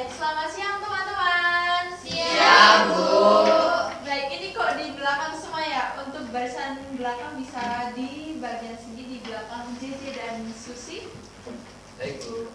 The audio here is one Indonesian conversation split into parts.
Baik, selamat siang teman-teman. Siang, Bu. Baik, ini kok di belakang semua ya. Untuk barisan belakang bisa di bagian sini di belakang JJ dan Susi. Baik, Bu.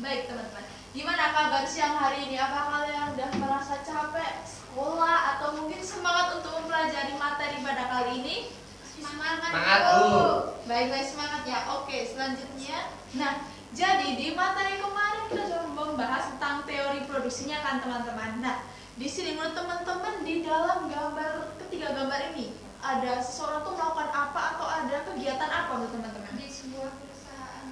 Baik teman-teman, gimana kabar siang hari ini? Apa kalian udah merasa capek sekolah atau mungkin semangat untuk mempelajari materi pada kali ini? Semangat, Bu. Bu. Baik semangat ya. Oke, selanjutnya. Nah, jadi di materi kemarin kita sudah membahas tentang teori produksinya kan teman-teman. Nah, di sini menurut teman-teman di dalam ketiga gambar ini ada seseorang tuh melakukan apa atau ada kegiatan apa menurut teman-teman? Di sebuah perusahaan.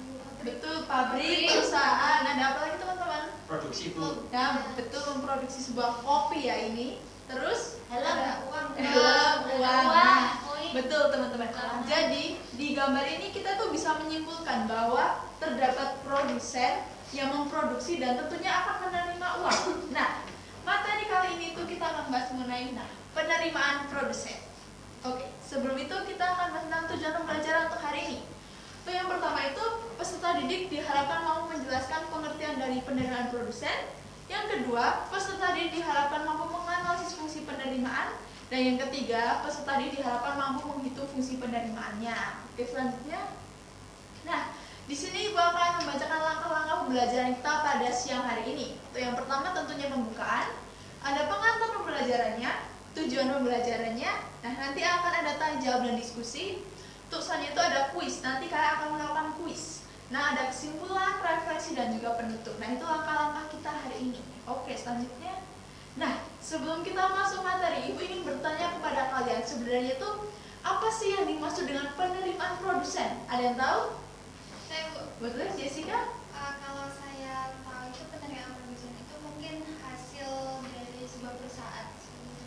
Betul, pabrik, perusahaan. Ada apa lagi teman-teman? Produksi, Bu. Nah, betul memproduksi sebuah kopi ya ini. Terus ada uang. uang. Nah, betul teman-teman. Uang. Jadi di gambar ini kita tuh bisa menyimpulkan bahwa terdapat produsen yang memproduksi dan tentunya akan menerima uang. Nah, materi kali ini tuh kita akan bahas mengenai penerimaan produsen. Oke, sebelum itu kita akan bahas tentang tujuan pembelajaran untuk hari ini. Tuh yang pertama itu peserta didik diharapkan mampu menjelaskan pengertian dari penerimaan produsen. Yang kedua, peserta didik diharapkan mampu menganalisis fungsi penerimaan. Dan yang ketiga, peserta didik diharapkan mampu menghitung fungsi penerimaannya. Oke, selanjutnya. Nah, di sini Ibu akan membacakan langkah-langkah pembelajaran kita pada siang hari ini. Tuh yang pertama tentunya pembukaan. Ada pengantar pembelajarannya, tujuan pembelajarannya. Nah, nanti akan ada tanya jawab dan diskusi. Untuk selanjutnya itu ada kuis. Nanti kalian akan melakukan kuis. Nah, ada kesimpulan, refleksi, dan juga penutup. Nah, itu langkah-langkah kita hari ini. Oke, selanjutnya. Nah, sebelum kita masuk materi, Ibu ingin bertanya kepada kalian, sebenarnya itu apa sih yang dimaksud dengan penerimaan produsen? Ada yang tahu? Saya, Bu. Betul, Jessica? Kalau saya tahu itu penerimaan produsen itu mungkin hasil dari sebuah perusahaan.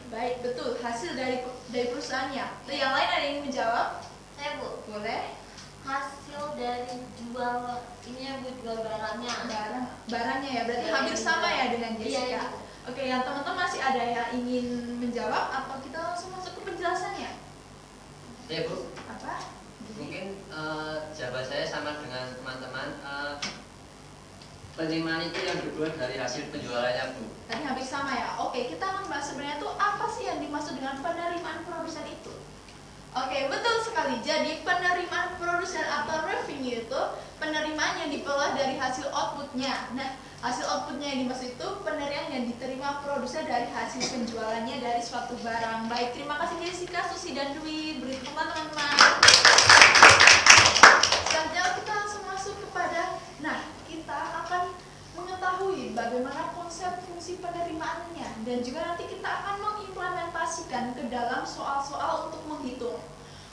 Baik, betul. Hasil dari perusahaannya. Tuh, yang lain ada yang ingin menjawab? Saya, Bu, Boleh. hasil dari jual jual barangnya. Barangnya ya, berarti Iya, hampir iya. sama ya dengan Iya, Jessica. iya. Oke, yang teman-teman masih ada yang ingin menjawab atau kita langsung masuk ke penjelasannya? Ya, Bu. Apa? Mungkin jawaban saya sama dengan teman-teman. Penerimaan itu yang dibuat dari hasil penjualannya, Bu. Tadi hampir sama ya. Oke, kita akan bahas sebenarnya tuh apa sih yang dimaksud dengan penerimaan produsen itu. Oke, betul sekali. Jadi penerimaan produsen atau revenue itu penerimaan yang diperoleh dari hasil outputnya. Nah, hasil outputnya yang dimaksud itu penerimaan yang diterima produsen dari hasil penjualannya dari suatu barang. Baik, terima kasih Jessica, Susi, dan Dwi. Beri tepuk tangan teman-teman. Selanjutnya kita langsung masuk kepada, kita akan mengetahui bagaimana konsep fungsi penerimaannya dan juga nanti kita akan mengimplementasikan ke dalam soal-soal untuk menghitung.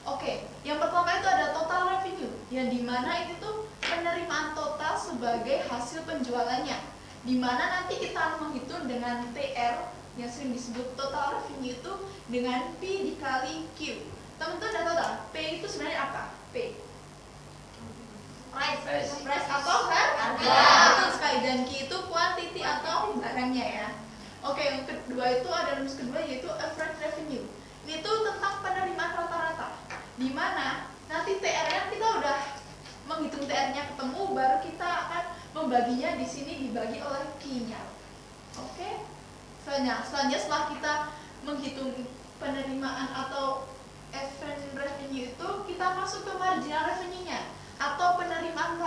Oke, yang pertama itu ada total revenue, yang dimana itu tuh penerimaan total sebagai hasil penjualannya, dimana nanti kita akan menghitung dengan TR yang sering disebut total revenue itu dengan P dikali Q. Teman-teman udah tahu tak? P itu sebenarnya apa? P price atau harga. Betul sekali. Dan Q itu quantity atau barangnya ya. Oke, yang kedua itu ada rumus kedua yaitu average revenue. Ini tuh tentang penerimaan rata-rata. Di mana nanti TR-nya kita udah menghitung TR-nya ketemu, baru kita akan membaginya di sini dibagi oleh Q-nya. Oke. Selanjutnya setelah kita menghitung penerimaan atau average revenue itu, kita masuk ke marginal revenue-nya atau penerimaan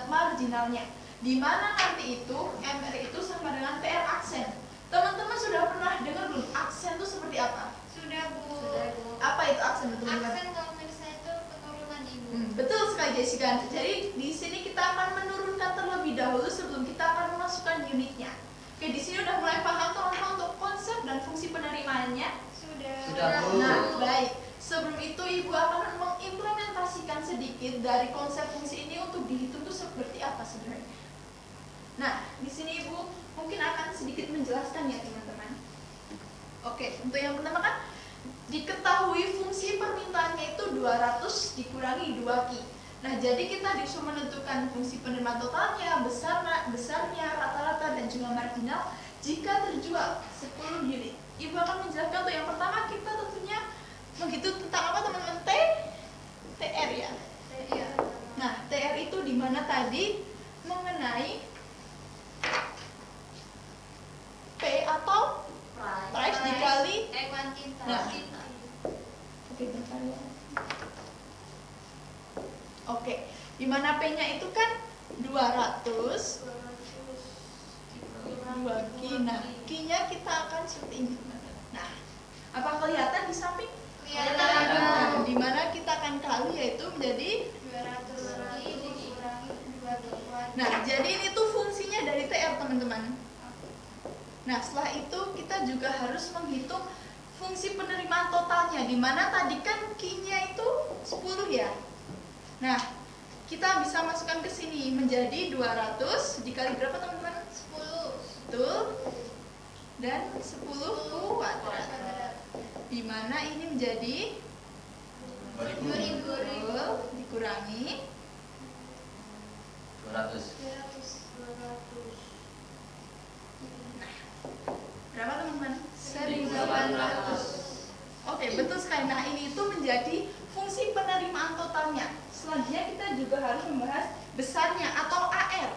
marginalnya, di mana nanti itu MR itu sama dengan TR aksen. Teman-teman sudah pernah dengar belum aksen itu seperti apa? Sudah, Bu. Apa itu aksen teman-teman? Aksen kalau menurut saya itu penurunan, Ibu. Betul sekali Jessica. Jadi di sini kita akan menurunkan terlebih dahulu sebelum kita akan memasukkan unitnya. Oke, di sini udah mulai paham teman-teman untuk konsep dan fungsi penerimaannya? Sudah, Bu. Nah, baik. Sebelum itu Ibu akan mengimplementasikan sedikit dari konsep fungsi ini untuk dihitung itu seperti apa sebenarnya. Nah, di sini Ibu mungkin akan sedikit menjelaskan ya teman-teman. Oke, untuk yang pertama kan diketahui fungsi permintaannya itu 200 dikurangi 2Q. Nah, jadi kita disuruh menentukan fungsi penerimaan totalnya, besarnya, rata-rata, dan juga marginal jika terjual 10 unit. Ibu akan menjelaskan untuk yang pertama kita tentunya kuantitas. Nah. Oke, bentar ya. Oke, dimana P-nya itu kan 200 dibagi. Nah, Q-nya kita akan seperti ini. Nah, apa kelihatan di samping? Kelihatan. Nah, dimana kita akan kali yaitu menjadi 200 dikurangi 2 Nah, jadi ini tuh fungsinya dari TR, teman-teman. Nah, setelah itu kita juga harus menghitung fungsi penerimaan totalnya, di mana tadi kan Q-nya itu 10 ya. Nah, kita bisa masukkan ke sini menjadi 200 dikali berapa, teman-teman? 10 Betul. Dan 10 kuadrat. Di mana ini menjadi 2000 betul, dikurangi 200. berapa, teman-teman? 1800. Oke, betul sekali. Nah, ini itu menjadi fungsi penerimaan totalnya. Selanjutnya kita juga harus membahas besarnya atau AR.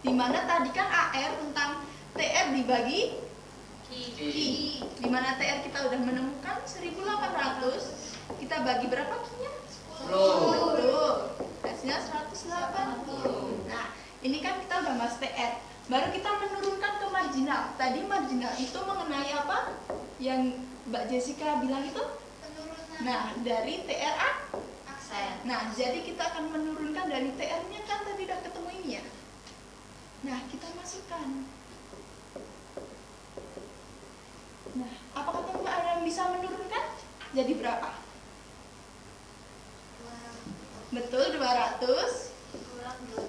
Dimana tadi kan AR tentang TR dibagi Q. Dimana TR kita udah menemukan 1800. Kita bagi berapa Q-nya? 10. Betul. Hasilnya 180. Nah, ini kan kita udah bahas TR. Baru kita menurunkan ke marginal. Tadi marginal itu mengenai apa? Yang Mbak Jessica bilang itu? penurunan Nah, dari TRA. aksen. Nah, jadi kita akan menurunkan dari TR-nya kan tadi udah ketemu ini ya. Nah, kita masukkan. Nah, apakah teman-teman ada yang bisa menurunkan? Jadi berapa? Betul, 200. Kurang 2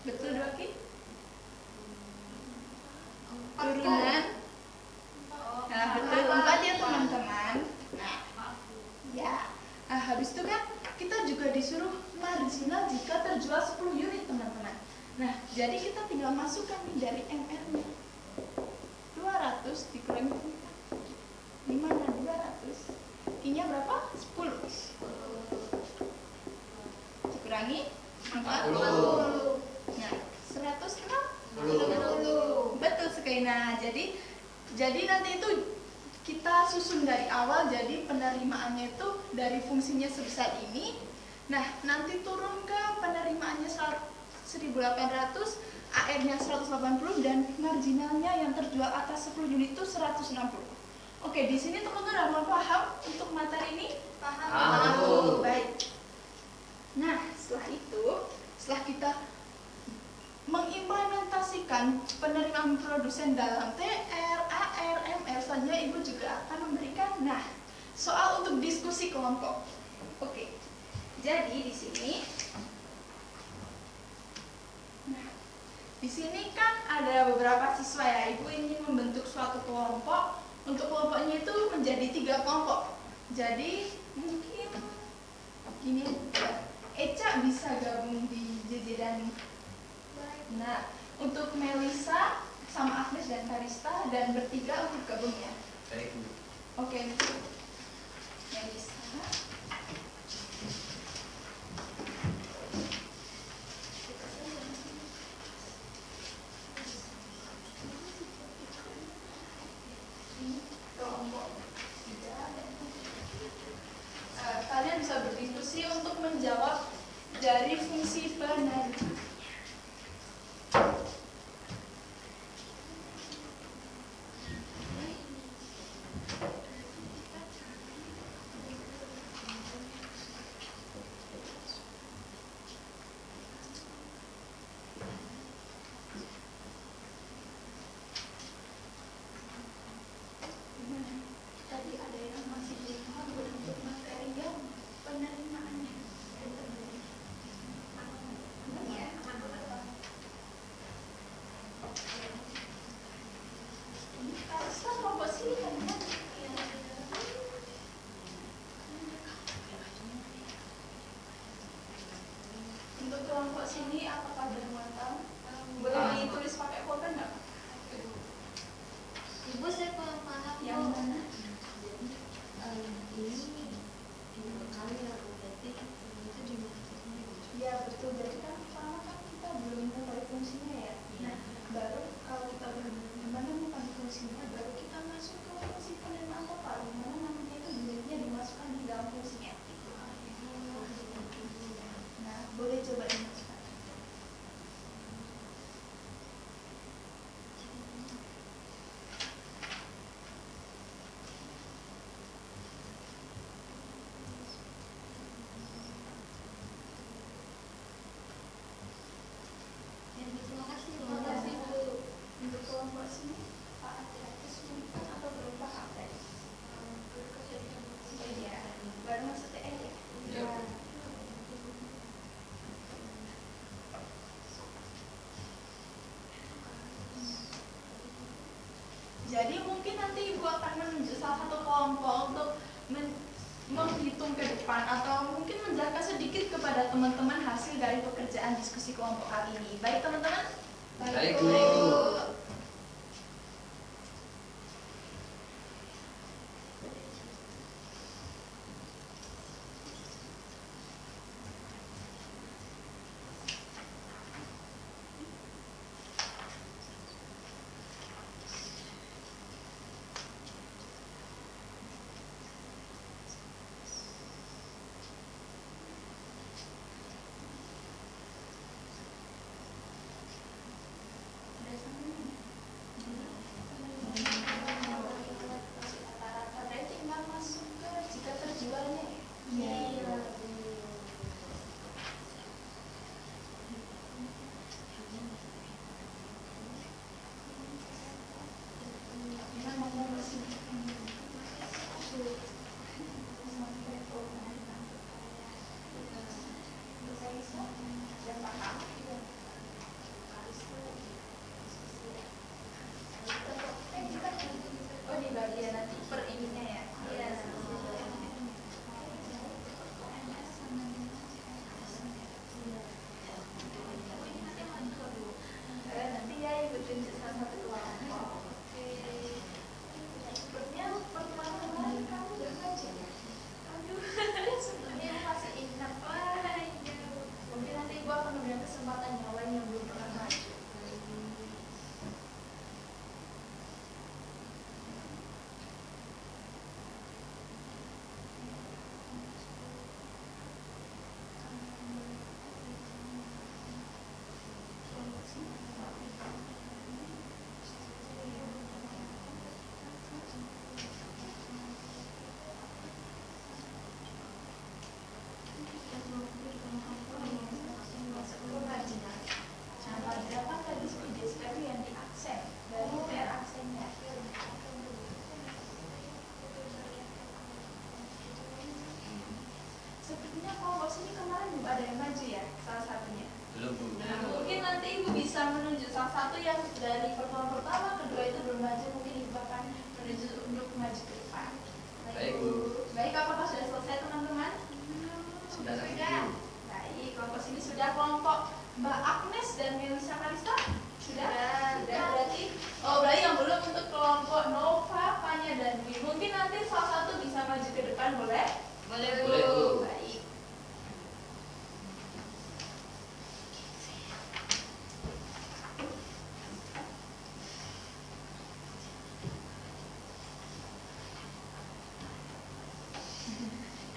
Betul, 2 Ki? 4 Turunan. Nah, betul, 4 ya teman-teman. Nah, ya. Nah, habis itu kan kita juga disuruh marginal jika terjual 10 unit, teman-teman. Nah, jadi kita tinggal masukkan nih dari MR-nya. 200 dikurangi 4. Gimana 200? Q-nya berapa? 10. Dikurangi 40. Nah, 100 berapa? 10. Betul sekali. Nah, jadi nanti itu kita susun dari awal. Jadi penerimaannya itu dari fungsinya sebesar ini. Nah, nanti turun ke penerimaannya 1800, AR-nya 180 dan marginalnya yang terjual atas 10 unit itu 160. Oke, di sini teman-teman udah paham untuk materi ini? Paham. Baik. Nah, setelah kita mengimplementasikan penerimaan produsen dalam TR, AR, MR, selanjutnya Ibu juga akan memberikan soal untuk diskusi kelompok. Oke. Jadi di sini kan ada beberapa siswa ya. Ibu ingin membentuk suatu kelompok. Untuk kelompoknya itu menjadi 3 kelompok. Jadi mungkin gini, Eca bisa gabung di JJ dan Nah, untuk Melisa sama Agnes dan Karista dan bertiga untuk gabung ya. Baik, Bu. Oke, Melisa. Kelompok 3 dan kalian bisa berdiskusi untuk menjawab dari fungsi penerimaan. Tadi ada yang masih belum paham untuk materi yang penerimaannya. Ya. menghitung ke depan atau mungkin menjelaskan sedikit kepada teman-teman hasil dari pekerjaan diskusi kelompok kali ini. Baik teman-teman? Baik, Bu. Rata-rata rating nggak masuk ke jika terjualnya ya? Iya. Gimana mau masih? Oh di bagian nanti per ininya ya? Iya. Nanti ya ibu tunjuk salah satu kelompok. Sepertinya pertemuan kemarin kamu udah ngaji ya? Aduh, sepertinya masih ingat. Wah, iya. Mungkin nanti ibu akan memberikan kesempatan yang lain yang belum pernah maju. Masuk ke marginal. Nama berapa tadi SPDSP yang di aksen dari PR aksennya. Sepertinya kelompok sini kemarin belum ada yang maju ya, salah satunya. Belum, Bu. Nah, mungkin nanti ibu bisa menunjuk salah satu yang dari pertemuan pertama, kedua itu belum maju, mungkin ibu akan menunjuk untuk maju ke depan. Baik, Bu. Baik, apakah sudah selesai teman-teman? Sudah, Bu. Baik, kelompok sini sudah. Kelompok Mbak Agnes dan Melisa Kalista sudah. Sudah berarti. Oh, berarti yang belum untuk kelompok Nova, Fanya dan Dwi. Mungkin nanti salah satu bisa maju ke depan, boleh? Boleh, Bu. Boleh, Bu. Baik.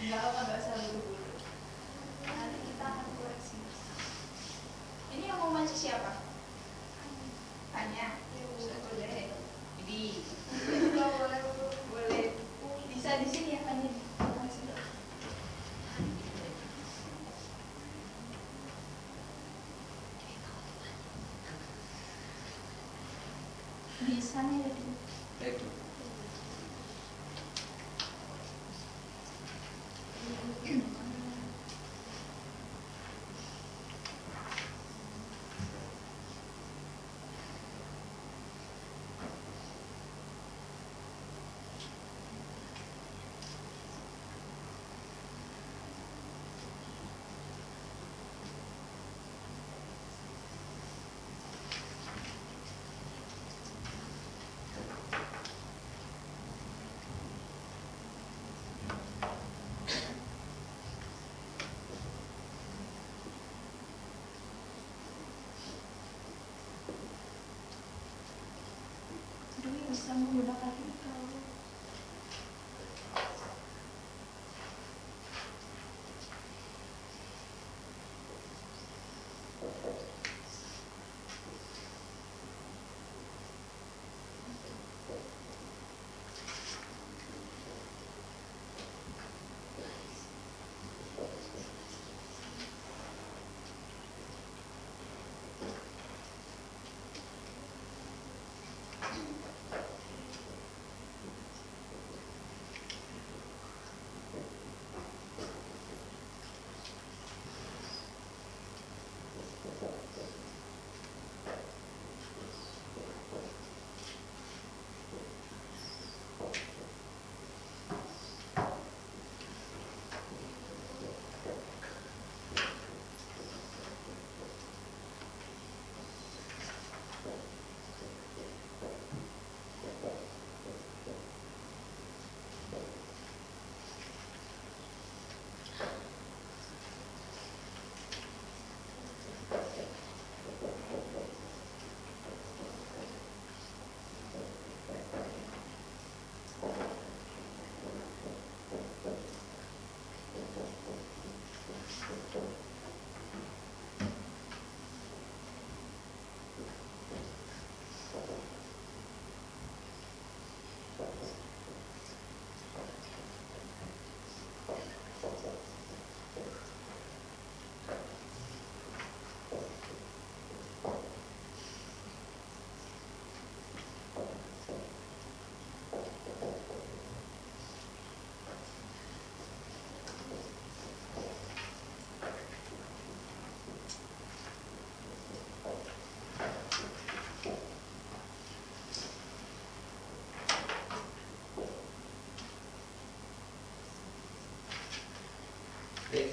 Enggak apa, enggak usah buru-buru. Nanti kita akan koreksi. Ini yang mau maju siapa? Tanya. Boleh. Ini. Boleh. Bisa di sini ya, Tanya. Bisa nih ya. Baik, Bu.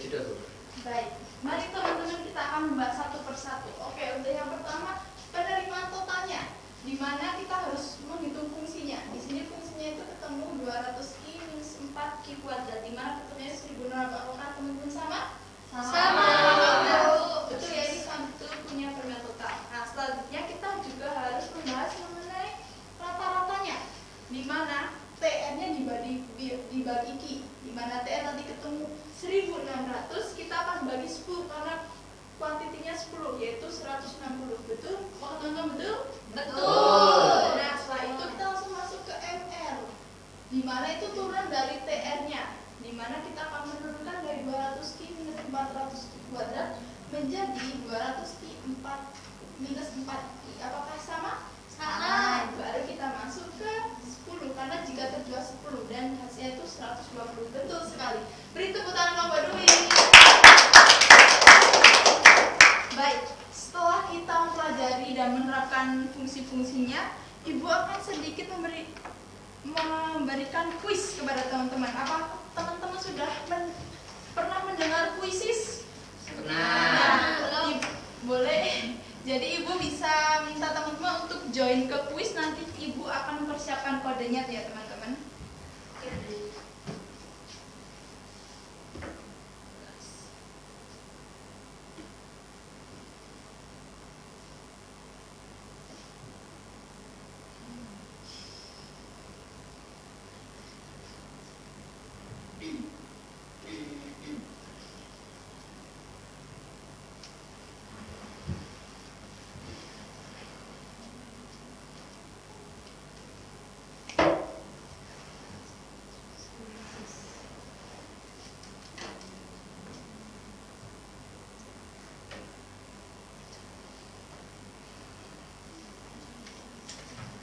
sudah Bu. Baik, mari teman-teman kita akan membahas satu persatu. Oke, untuk yang pertama penerimaan totalnya, di mana kita harus menghitung fungsinya. Di sini fungsinya itu ketemu 200i minus 4q kuadrat, di mana ketemunya 1600. Apakah teman-teman sama? Sama. Betul ya, ini satu punya penerimaan total. Nah, selanjutnya kita juga harus membahas mengenai rata-ratanya, di mana TR-nya dibagi Q, di mana TR nanti ketemu 1600, kita akan bagi 10 karena kuantitinya 10, yaitu 160. Betul? Apakah teman-teman betul? Betul. Nah, setelah itu kita langsung masuk ke MR, di mana itu turun dari TR-nya, di mana kita akan menurunkan dari 200Q minus 400Q kuadrat menjadi 200Q 4 minus 4Q. Apakah sama? Sama. Baru kita masuk ke 10, karena jika terjual 10 dan hasilnya itu 120. Betul sekali. Beri tepuk tangan Mbak Dwi. Baik, setelah kita mempelajari dan menerapkan fungsi-fungsinya, Ibu akan sedikit memberikan kuis kepada teman-teman. Apa teman-teman sudah pernah mendengar kuisis? Pernah. Boleh. Jadi Ibu bisa minta teman-teman untuk join ke kuis, nanti Ibu akan mempersiapkan kodenya ya teman-teman.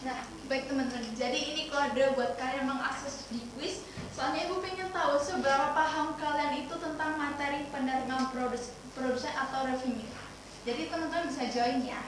Nah, baik teman-teman. Jadi ini kode buat kalian mengakses di quiz. Soalnya Ibu pengen tahu seberapa paham kalian itu tentang materi penerimaan produsen atau revenue. Jadi teman-teman bisa join ya.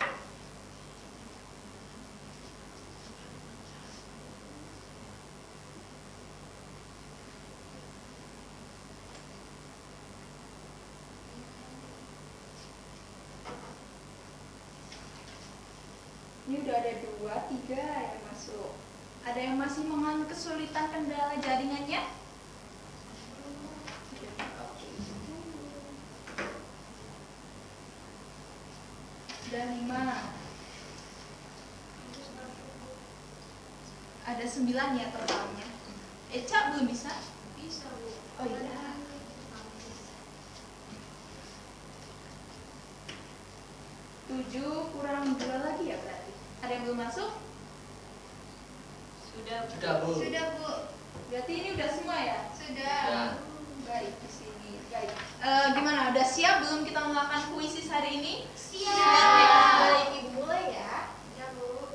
Ini udah ada 2, 3 yang masuk. Ada yang masih mengalami kesulitan kendala jaringannya? Udah 5. Ada 9 ya totalnya. Eca belum bisa? Bisa Bu. Oh iya. 7 kurang 2 lagi ya berarti. Ada yang belum masuk? Sudah Bu. Sudah Bu. Berarti ini udah semua ya? Sudah. Ya. Baik, di sini. Baik. Gimana? Udah siap belum kita melakukan kuisis hari ini? Siap. Baik, Ibu mulai ya. Ya Bu.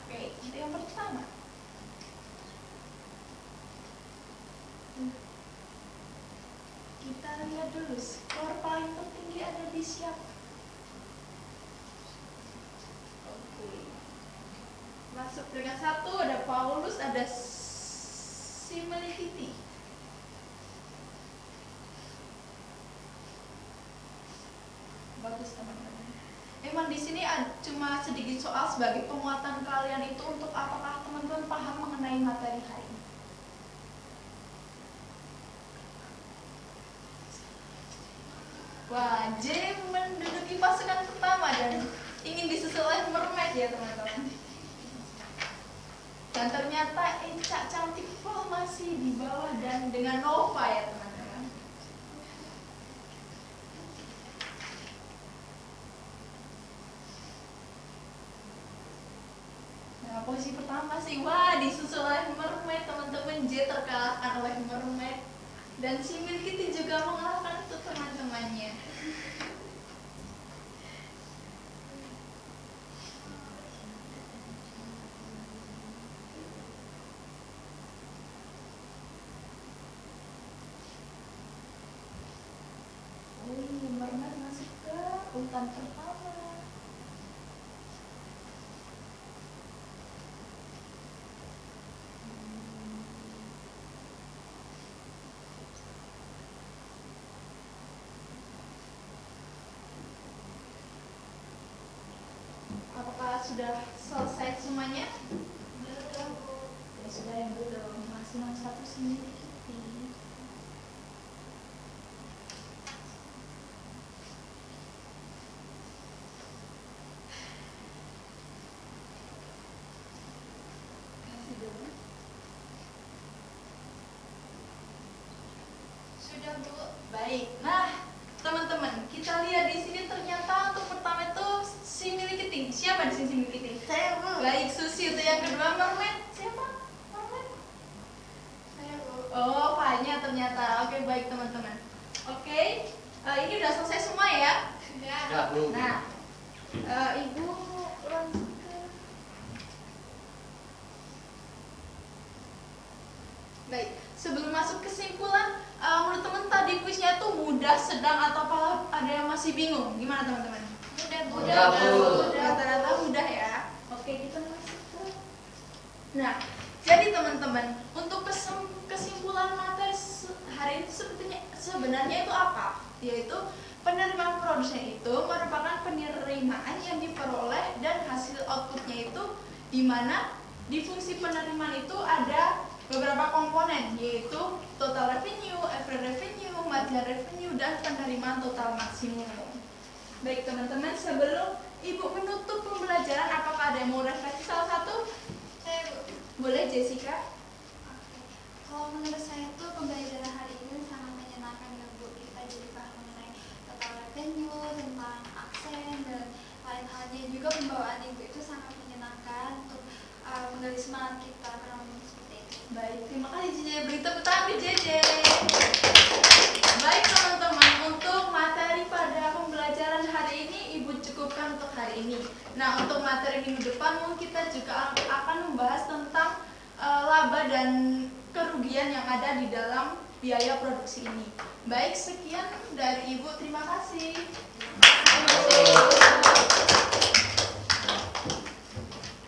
Oke, untuk yang pertama. Kita lihat dulu skor paling tertinggi ada di siapa? Oke. Masuk peringkat 1 ada Paulus, ada Simelikiti. Bagus teman-teman. Emang di sini cuma sedikit soal sebagai penguatan kalian itu untuk apakah teman-teman paham mengenai materi hari ini. Wah, J menduduki pasukan pertama dan ingin disusul oleh Mermaid ya teman-teman. Dan ternyata Eca cantik full masih di bawah dan dengan Nova ya teman-teman. Nah, posisi pertama sih, wah disusul oleh Mermaid teman-teman. J terkalahkan oleh Mermaid. Dan si Milkiti juga mengalahkan itu teman-temannya. Mermaid masuk ke urutan pertama. sudah selesai semuanya? Belum, Bu. Ya sudah, yang belum. Masih nomor 1 sendiri. Sudah, Bu. Baik. Nah, teman-teman, kita lihat di sini ternyata untuk pertama itu si Milikiting. Siapa di sini si Milikiting? Saya, Bu. Baik, Susi. Untuk yang kedua Marlen. Siapa? Marlen. Saya, Bu. Oh, Fanya ternyata. Oke, baik teman-teman. Oke, ini udah selesai semua ya. Sudah. Sudah, Bu. Nah, Ibu lanjut ke. Baik, sebelum masuk kesimpulan, menurut teman tadi kuisnya itu mudah, sedang, atau apalah ada yang masih bingung? Gimana teman-teman? Mudah, Bu. Mudah, Bu. Rata-rata mudah ya. Oke, kita masuk ke. Nah, jadi teman-teman, untuk kesimpulan materi hari ini sebenarnya itu apa? Yaitu penerimaan produsen itu merupakan penerimaan yang diperoleh dan hasil outputnya itu di mana di fungsi penerimaan itu ada beberapa komponen, yaitu total revenue, average revenue, margin revenue, dan penerimaan total maksimum. Baik teman-teman, sebelum Ibu menutup pembelajaran, apakah ada yang mau refleksi salah satu? Saya, Bu. Boleh, Jessica? Oke. Kalau menurut saya tuh pembelajaran hari ini sangat menyenangkan ya, Bu. Kita jadi paham mengenai total revenue, tentang aksen dan lain halnya. Juga pembawaan Ibu itu sangat menyenangkan untuk menggali semangat kita kurang lebih seperti itu. Baik, terima kasih JJ. Beri tepuk tangan di JJ. Baik teman-teman, untuk materi pada pembelajaran hari ini Ibu cukupkan untuk hari ini. Nah, untuk materi minggu depan mungkin kita juga akan membahas tentang laba dan kerugian yang ada di dalam biaya produksi ini. Baik, sekian dari Ibu. Terima kasih. Terima kasih.